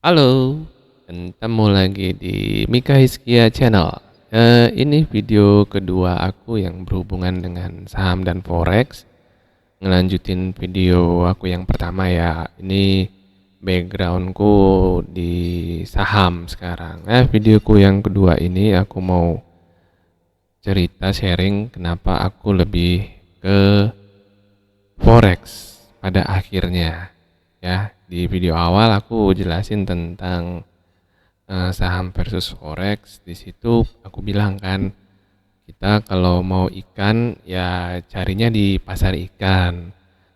Halo, ketemu lagi di Mika Hiskia Channel. Ini video kedua aku yang berhubungan dengan saham dan forex. Ngelanjutin video aku yang pertama ya. Ini backgroundku di saham sekarang. Videoku yang kedua ini aku mau cerita sharing kenapa aku lebih ke forex pada akhirnya. Ya, di video awal aku jelasin tentang saham versus forex. Di situ aku bilang kan, kita kalau mau ikan ya carinya di pasar ikan.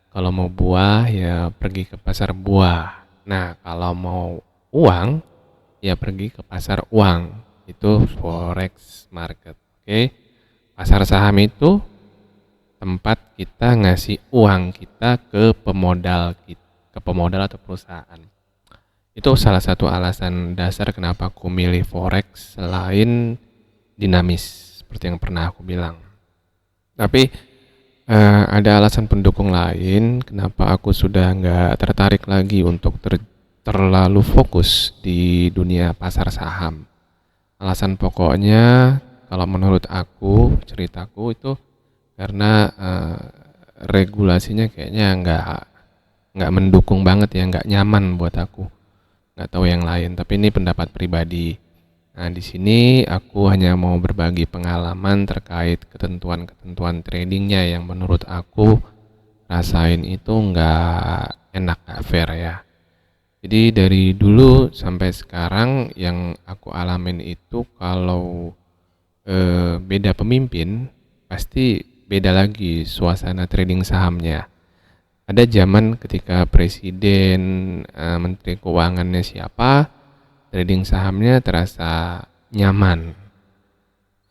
Kalau mau buah ya pergi ke pasar buah. Nah, kalau mau uang ya pergi ke pasar uang. Itu forex market. Oke. Pasar saham itu tempat kita ngasih uang kita ke pemodal atau perusahaan. Itu salah satu alasan dasar kenapa aku milih forex selain dinamis seperti yang pernah aku bilang. Tapi ada alasan pendukung lain kenapa aku sudah nggak tertarik lagi untuk terlalu fokus di dunia pasar saham. Alasan pokoknya kalau menurut aku, ceritaku itu karena regulasinya kayaknya nggak mendukung banget ya, nggak nyaman buat aku. Nggak tahu yang lain, tapi ini pendapat pribadi. Nah, di sini aku hanya mau berbagi pengalaman terkait ketentuan-ketentuan tradingnya yang menurut aku rasain itu nggak enak, nggak fair ya. Jadi dari dulu sampai sekarang yang aku alamin itu kalau beda pemimpin pasti beda lagi suasana trading sahamnya. Ada zaman ketika presiden, menteri keuangannya siapa, trading sahamnya terasa nyaman.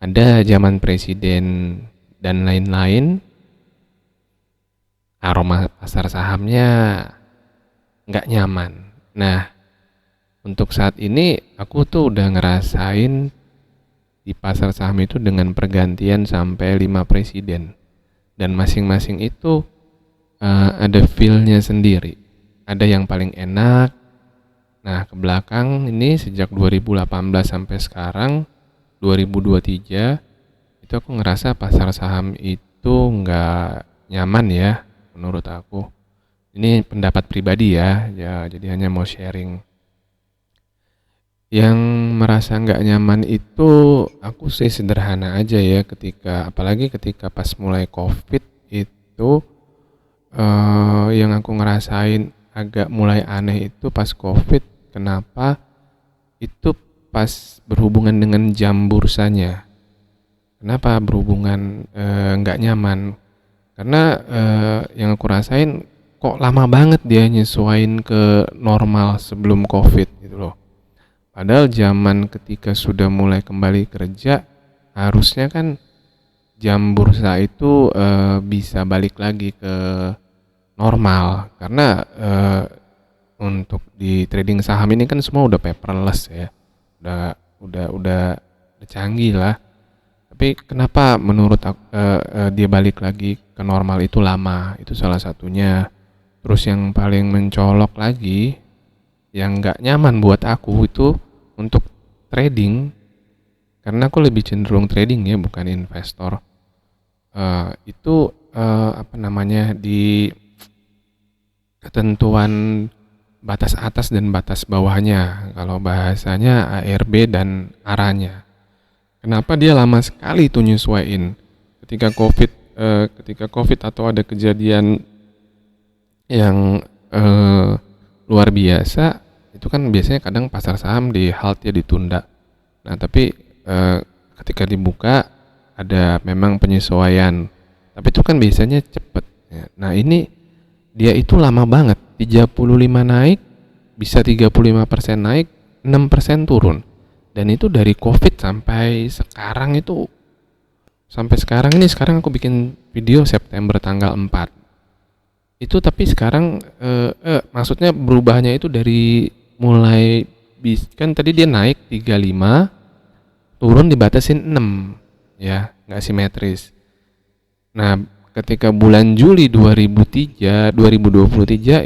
Ada zaman presiden dan lain-lain, aroma pasar sahamnya nggak nyaman. Nah, untuk saat ini aku tuh udah ngerasain di pasar saham itu dengan pergantian sampai 5 presiden. Dan masing-masing itu ada feel-nya sendiri. Ada yang paling enak. Nah, ke belakang ini sejak 2018 sampai sekarang 2023 itu aku ngerasa pasar saham itu nggak nyaman ya menurut aku. Ini pendapat pribadi ya, jadi hanya mau sharing. Yang merasa nggak nyaman itu aku sih sederhana aja ya, apalagi ketika pas mulai COVID itu yang aku ngerasain agak mulai aneh itu pas COVID. Kenapa? Itu pas berhubungan dengan jam bursanya. Kenapa berhubungan nggak nyaman? Karena yang aku rasain kok lama banget dia nyesuain ke normal sebelum COVID gitu loh. Padahal zaman ketika sudah mulai kembali kerja harusnya kan jam bursa itu bisa balik lagi ke normal, karena untuk di trading saham ini kan semua udah paperless ya, udah canggih lah. Tapi kenapa menurut dia balik lagi ke normal itu lama? Itu salah satunya. Terus yang paling mencolok lagi, yang nggak nyaman buat aku itu untuk trading, karena aku lebih cenderung trading ya, bukan investor. Itu di ketentuan batas atas dan batas bawahnya, kalau bahasanya ARB dan ARA-nya. Kenapa dia lama sekali itu nyesuaiin ketika COVID atau ada kejadian yang luar biasa, itu kan biasanya kadang pasar saham di halt ya, ditunda. Nah, tapi ketika dibuka ada memang penyesuaian, tapi itu kan biasanya cepet ya. Nah, ini dia itu lama banget, 35 naik, bisa 35% naik, 6% turun. Dan itu dari COVID sampai sekarang sekarang aku bikin video September tanggal 4. Itu tapi sekarang maksudnya berubahnya itu dari mulai kan tadi dia naik 35, turun dibatasin 6 ya, nggak simetris. Nah, ketika bulan Juli 2023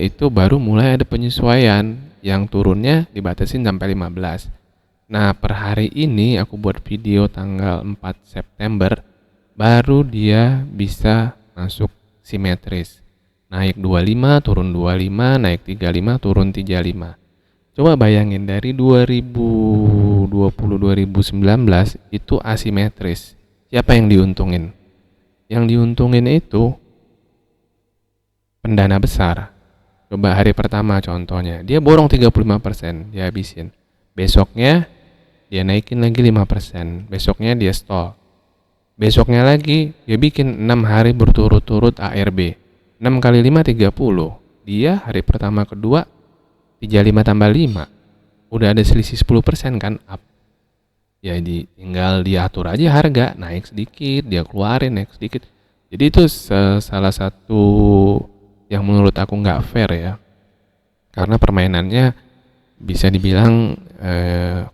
itu baru mulai ada penyesuaian. yang turunnya dibatasin sampai 15. Nah, per hari ini aku buat video tanggal 4 September, baru dia bisa masuk simetris. Naik 25, turun 25, naik 35, turun 35. Coba bayangin dari 2020-2019 itu asimetris. Siapa yang diuntungin? Yang diuntungin itu pendana besar. Coba hari pertama contohnya, dia borong 35%, dia habisin. Besoknya dia naikin lagi 5%, besoknya dia stall. Besoknya lagi dia bikin 6 hari berturut-turut ARB. 6 kali 5 30. Dia hari pertama kedua 35 tambah 5. Udah ada selisih 10% kan up. Jadi tinggal diatur aja harga, naik sedikit, dia keluarin naik sedikit. Jadi itu salah satu yang menurut aku nggak fair ya. Karena permainannya bisa dibilang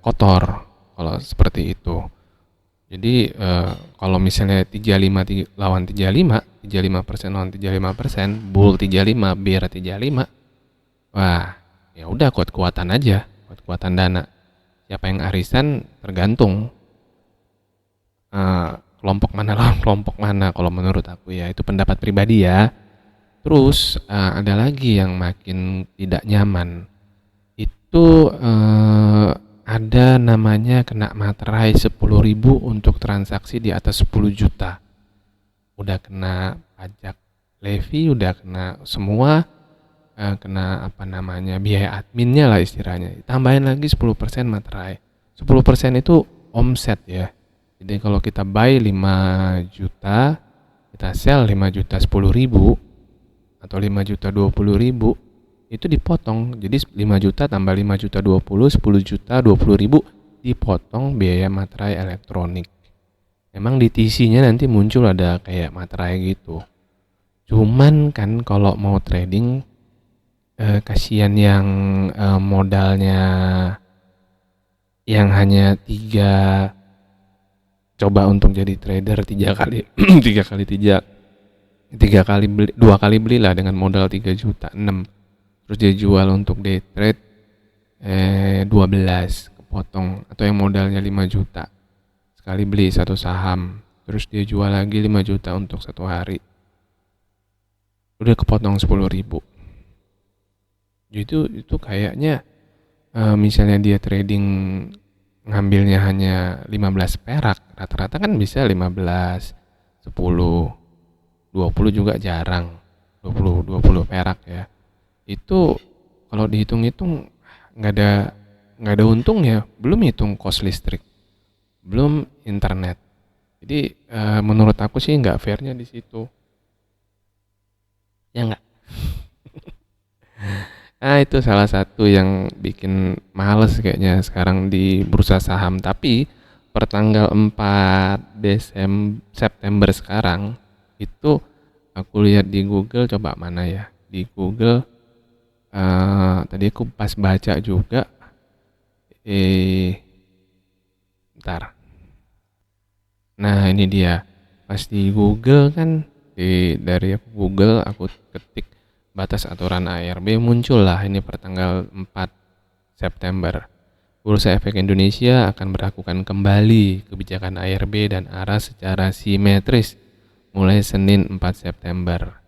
kotor kalau seperti itu. Jadi kalau misalnya 35 lawan 35, 35% lawan 35%, bull 35, bear 35. Wah, ya udah kuat-kuatan aja, kuat-kuatan dana. Siapa yang arisan tergantung kelompok mana lawan kelompok mana kalau menurut aku ya, itu pendapat pribadi ya. Terus ada lagi yang makin tidak nyaman. Itu ada namanya kena materai 10.000 untuk transaksi di atas 10 juta. Udah kena pajak levy, udah kena semua, kena apa namanya biaya adminnya lah istilahnya. Tambahin lagi 10% materai. 10% itu omset ya. Jadi kalau kita buy 5 juta, kita sell 5 juta 10.000 atau 5 juta 20.000, itu dipotong. Jadi 5 juta tambah 5 juta 20, 10 juta 20.000 dipotong biaya materai elektronik. Emang di TC-nya nanti muncul ada kayak materai gitu. Cuman kan kalau mau trading kasihan yang modalnya yang hanya 3, coba untuk jadi trader 3 kali 3 kali beli, 2 kali belilah dengan modal 3 juta 6. Terus dia jual untuk day trade 12 kepotong, atau yang modalnya 5 juta sekali beli satu saham, terus dia jual lagi 5 juta untuk satu hari, udah kepotong 10.000. Itu kayaknya misalnya dia trading ngambilnya hanya 15 perak, rata-rata kan bisa 15, 10, 20 juga jarang, 20 perak ya. Itu kalau dihitung-hitung nggak ada untungnya, belum hitung kos listrik, belum internet. Jadi menurut aku sih nggak fairnya di situ, ya nggak. Nah, itu salah satu yang bikin males kayaknya sekarang di bursa saham. Tapi per tanggal 4 September sekarang itu aku lihat di Google, coba mana ya, di Google tadi aku pas baca juga, bentar. Nah ini dia, pas di Google kan, dari Google aku ketik batas aturan ARB, muncullah ini per tanggal 4 September. Bursa Efek Indonesia akan berlakukan kembali kebijakan ARB dan arah secara simetris mulai Senin 4 September.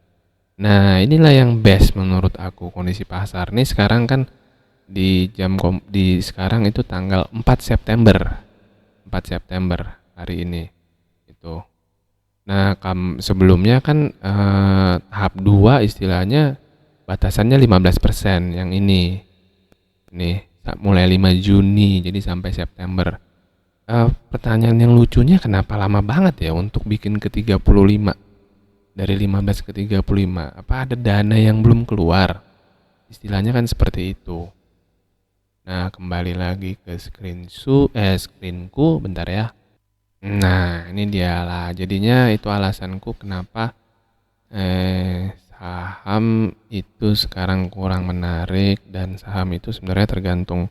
Nah inilah yang best menurut aku kondisi pasar. Nih sekarang kan di sekarang itu tanggal 4 September. 4 September hari ini itu. Nah, sebelumnya kan tahap 2 istilahnya batasannya 15% yang ini. Nih, mulai 5 Juni jadi sampai September. Pertanyaan yang lucunya, kenapa lama banget ya untuk bikin ke 35? Dari 15 ke 35. Apa ada dana yang belum keluar? Istilahnya kan seperti itu. Nah, kembali lagi ke screenku bentar ya. Nah, ini dialah. Jadinya itu alasanku kenapa saham itu sekarang kurang menarik, dan saham itu sebenarnya tergantung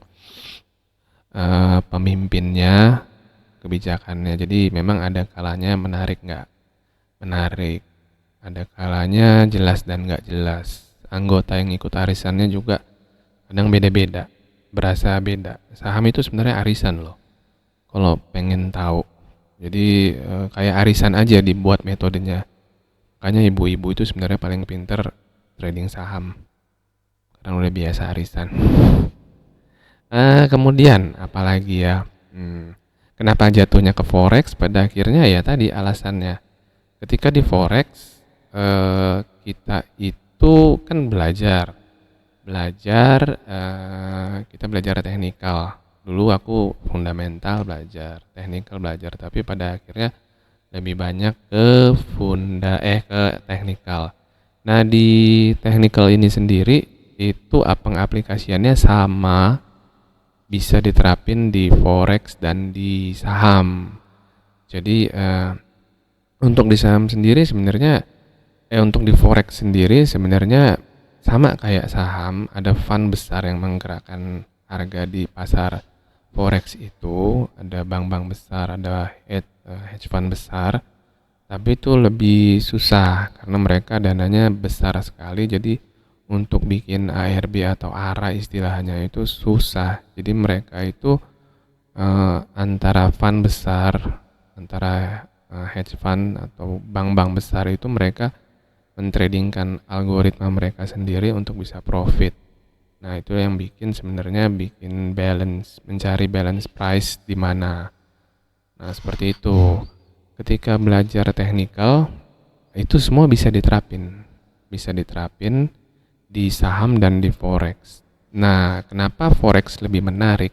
pemimpinnya, kebijakannya. Jadi memang ada kalanya menarik nggak menarik, ada kalanya jelas dan nggak jelas. Anggota yang ikut arisannya juga kadang beda-beda, berasa beda. Saham itu sebenarnya arisan loh, kalau pengen tahu. Jadi kayak arisan aja dibuat metodenya. Makanya ibu-ibu itu sebenarnya paling pinter trading saham, karena udah biasa arisan. Kemudian apalagi ya? Kenapa jatuhnya ke forex? Pada akhirnya ya tadi alasannya. Ketika di forex kita itu kan belajar kita belajar teknikal. Dulu aku fundamental belajar, teknikal belajar, tapi pada akhirnya lebih banyak ke ke teknikal. Nah, di teknikal ini sendiri itu pengaplikasiannya sama, bisa diterapin di forex dan di saham. Jadi untuk di saham sendiri sebenarnya untuk di forex sendiri sebenarnya sama kayak saham, ada fund besar yang menggerakkan harga di pasar forex itu, ada bank-bank besar, ada hedge fund besar. Tapi itu lebih susah karena mereka dananya besar sekali, jadi untuk bikin ARB atau ARA istilahnya itu susah. Jadi mereka itu antara fund besar, antara hedge fund atau bank-bank besar itu mereka mentradingkan algoritma mereka sendiri untuk bisa profit. Nah, itu yang sebenarnya bikin balance, mencari balance price di mana. Nah, seperti itu. Ketika belajar teknikal, itu semua bisa diterapin. Bisa diterapin di saham dan di forex. Nah, kenapa forex lebih menarik?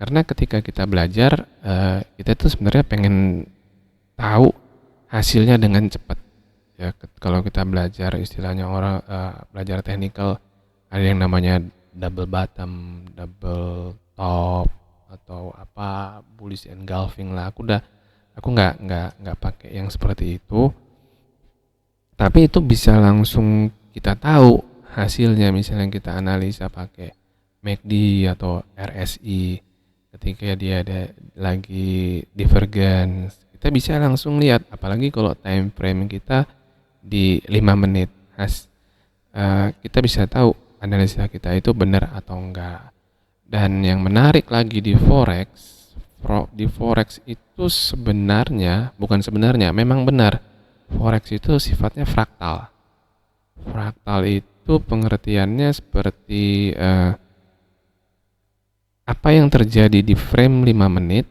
Karena ketika kita belajar, kita tuh sebenarnya pengen tahu hasilnya dengan cepat. Ya, kalau kita belajar istilahnya orang belajar teknikal, ada yang namanya double bottom, double top, atau apa bullish engulfing lah. Aku nggak pakai yang seperti itu. Tapi itu bisa langsung kita tahu hasilnya, misalnya kita analisa pakai MACD atau RSI. Ketika dia ada lagi divergence, kita bisa langsung lihat, apalagi kalau time frame kita di 5 menit. Kita bisa tahu analisa kita itu benar atau enggak. Dan yang menarik lagi di forex itu memang benar. Forex itu sifatnya fraktal. Fraktal itu pengertiannya seperti apa yang terjadi di frame 5 menit,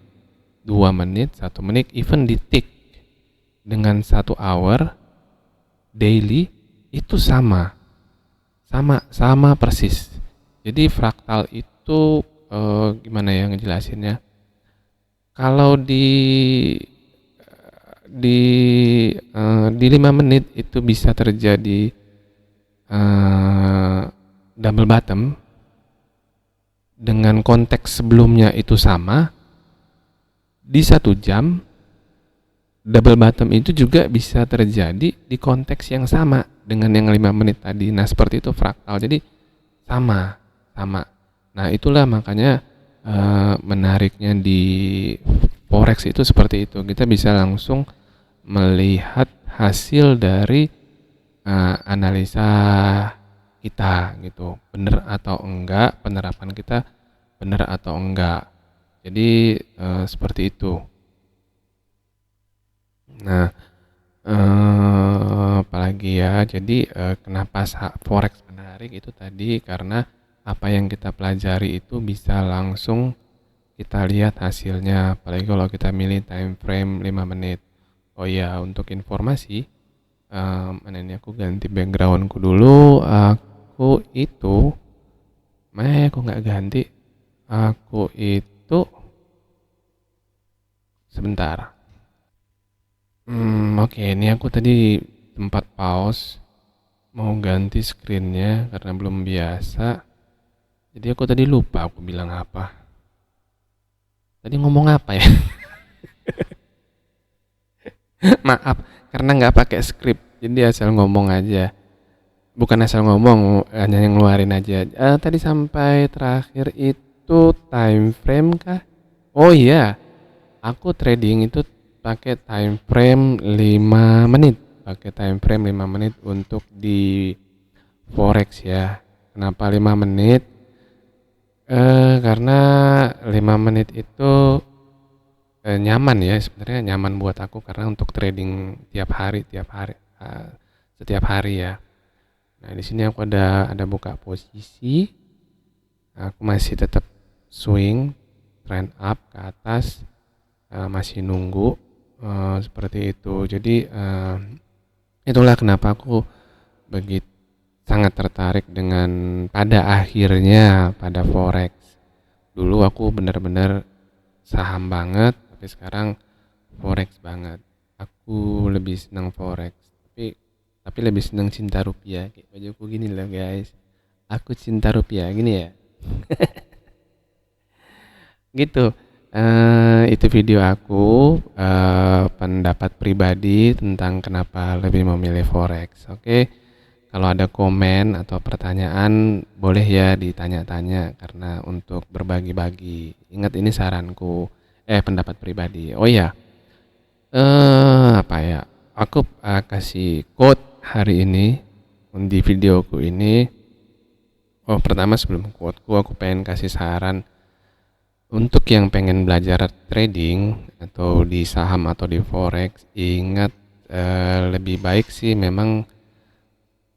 2 menit, 1 menit, even di tick dengan 1 hour daily itu sama persis. Jadi fraktal itu gimana ya ngejelasinnya? Kalau di 5 menit itu bisa terjadi double bottom dengan konteks sebelumnya itu sama. Di 1 jam double bottom itu juga bisa terjadi di konteks yang sama dengan yang 5 menit tadi. Nah, seperti itu fraktal. Jadi sama. Nah, itulah makanya menariknya di forex itu seperti itu. Kita bisa langsung melihat hasil dari analisa kita gitu. Benar atau enggak, penerapan kita benar atau enggak. Jadi seperti itu. Nah, apalagi ya, jadi kenapa forex menarik itu tadi karena apa yang kita pelajari itu bisa langsung kita lihat hasilnya, apalagi kalau kita milih time frame 5 menit. Oh ya, untuk informasi, mana ini aku ganti backgroundku dulu. Aku nggak ganti. Aku itu sebentar. Oke, ini aku tadi sempat pause mau ganti screennya karena belum biasa. Jadi aku tadi lupa aku bilang apa. Tadi ngomong apa ya? Maaf, karena nggak pakai skrip, jadi asal ngomong aja. Bukan asal ngomong, hanya yang ngeluarin aja. Tadi sampai terakhir itu time frame kah? Oh iya, aku trading itu pakai time frame 5 menit. Pakai time frame 5 menit untuk di forex ya. Kenapa 5 menit? Karena 5 menit itu nyaman ya, sebenarnya nyaman buat aku karena untuk trading setiap hari ya. Nah, di sini aku ada buka posisi, aku masih tetap swing trend up ke atas, masih nunggu seperti itu. Jadi itulah kenapa aku begitu sangat tertarik dengan pada akhirnya pada forex. Dulu aku benar-benar saham banget, tapi sekarang forex banget. Aku lebih senang forex, tapi lebih senang cinta rupiah. Kayak bajuku gini loh guys. Aku cinta rupiah gini ya. Gitu. Itu video aku, pendapat pribadi tentang kenapa lebih memilih forex. Oke. Kalau ada komen atau pertanyaan boleh ya ditanya-tanya karena untuk berbagi-bagi. Ingat ini saranku, pendapat pribadi. Oh iya, apa ya? Aku kasih quote hari ini di videoku ini. Oh, pertama sebelum quoteku aku pengen kasih saran untuk yang pengen belajar trading atau di saham atau di forex. Ingat, lebih baik sih memang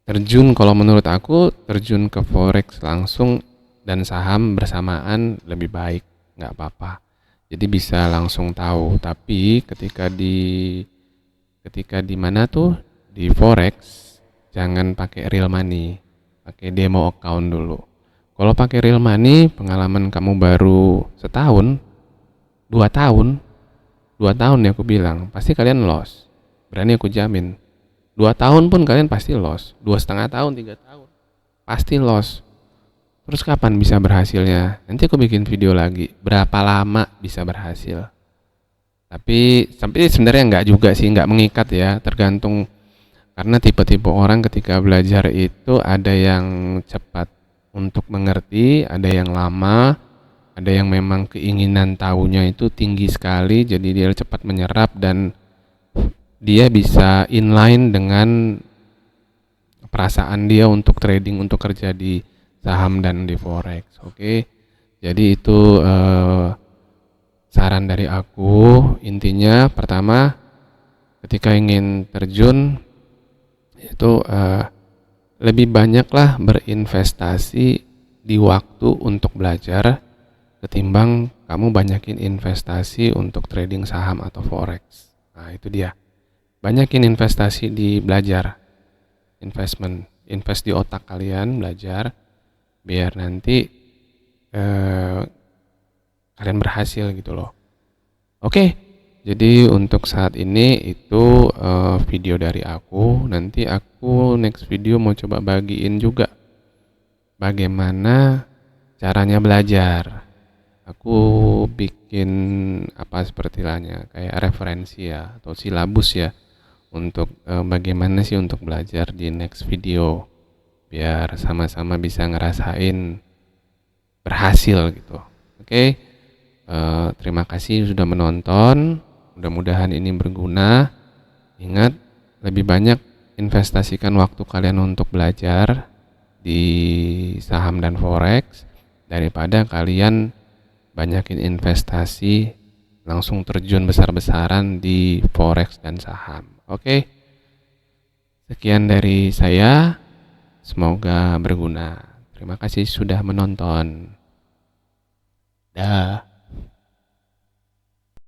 terjun, kalau menurut aku terjun ke forex langsung dan saham bersamaan lebih baik, nggak apa-apa. Jadi bisa langsung tahu. Tapi ketika di mana tuh di forex jangan pakai real money, pakai demo account dulu. Kalau pakai real money, pengalaman kamu baru setahun, 2 tahun, 2 tahun ya aku bilang, pasti kalian loss. Berani aku jamin. 2 tahun pun kalian pasti loss. 2,5 tahun, 3 tahun, pasti loss. Terus kapan bisa berhasilnya? Nanti aku bikin video lagi. Berapa lama bisa berhasil? Tapi sebenarnya nggak juga sih, nggak mengikat ya. Tergantung karena tipe-tipe orang ketika belajar itu ada yang cepat untuk mengerti, ada yang lama, ada yang memang keinginan tahunya itu tinggi sekali, jadi dia cepat menyerap dan dia bisa inline dengan perasaan dia untuk trading, untuk kerja di saham dan di forex. Oke, jadi itu saran dari aku. Intinya pertama, ketika ingin terjun itu lebih banyaklah berinvestasi di waktu untuk belajar ketimbang kamu banyakin investasi untuk trading saham atau forex. Nah, itu dia. Banyakin investasi di belajar, invest di otak kalian, belajar biar nanti kalian berhasil gitu loh. Oke, jadi untuk saat ini itu video dari aku. Nanti aku next video mau coba bagiin juga bagaimana caranya belajar. Aku bikin apa seperti kayak referensi ya atau silabus ya untuk bagaimana sih untuk belajar di next video biar sama-sama bisa ngerasain berhasil gitu. Oke, terima kasih sudah menonton. Mudah-mudahan ini berguna. Ingat, lebih banyak investasikan waktu kalian untuk belajar di saham dan forex daripada kalian banyakin investasi langsung terjun besar-besaran di forex dan saham. Oke, sekian dari saya. Semoga berguna. Terima kasih sudah menonton. Dah.